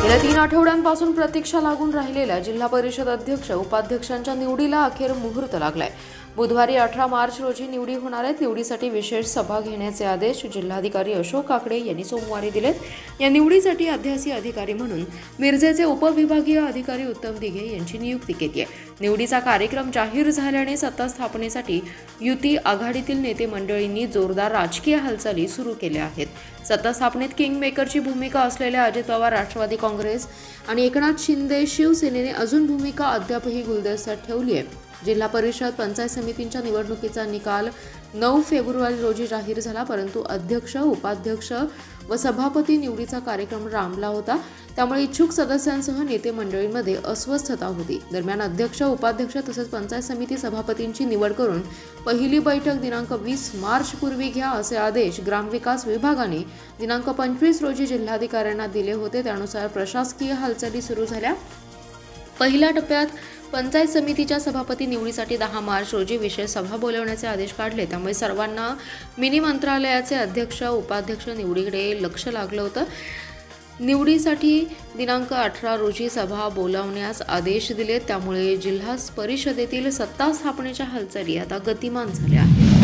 गेल्या 3 आठवड्यांपासून प्रतीक्षा लागून राहिलेल्या जिल्हा परिषद अध्यक्ष उपाध्यक्षांच्या निवडीला अखेर मुहूर्त लागलाय। बुधवारी 18 मार्च रोजी निवडी होणार आहेत। निवडीसाठी विशेष सभा घेण्याचे आदेश जिल्हाधिकारी अशोक काकडे यांनी सोमवारी दिलेत। या निवडीसाठी अध्यासी अधिकारी म्हणून मिरजेचे उपविभागीय अधिकारी उत्तम दिघे यांची नियुक्ती केली आहे। निवडीचा कार्यक्रम जाहीर झाल्याने सत्ता स्थापनेसाठी युती आघाडीतील नेते मंडळींनी जोरदार राजकीय हालचाली सुरू केल्या आहेत। सत्ता स्थापनेत किंग मेकरची भूमिका असलेल्या अजित पवार राष्ट्रवादी काँग्रेस आणि एकनाथ शिंदे शिवसेनेने अजून भूमिका अद्यापही गुलदस्त्यात ठेवली आहे। जिल्हा परिषद पंचायत समितींच्या निवडणुकीचा निकाल 9 फेब्रुवारी रोजी जाहीर झाला, परंतु अध्यक्ष, उपाध्यक्ष व सभापती निवडीचा कार्यक्रम लांबला होता। त्यामुळे इच्छुक सदस्यांसह नेते मंडळींमध्ये अस्वस्थता होती। दरम्यान अध्यक्ष, उपाध्यक्ष तसेच पंचायत समिती सभापतींची निवड करून पहिली बैठक दिनांक 20 मार्च पूर्वी घ्या असे आदेश ग्रामविकास विभागाने दिनांक 25 रोजी जिल्हाधिकाऱ्यांना दिले होते। त्यानुसार प्रशासकीय हालचाली सुरू झाल्या। पहिल्या टप्प्यात पंचायत समितीच्या सभापती निवडीसाठी 10 मार्च रोजी विशेष सभा बोलवण्याचे आदेश काढले। त्यामुळे सर्वांना मिनी मंत्रालयाचे अध्यक्ष, उपाध्यक्ष निवडीकडे लक्ष लागलं होतं। निवडीसाठी दिनांक 18 रोजी सभा बोलावण्यास आदेश दिले। त्यामुळे जिल्हा परिषदेतील सत्ता स्थापनेच्या हालचाली आता गतिमान झाल्या आहेत।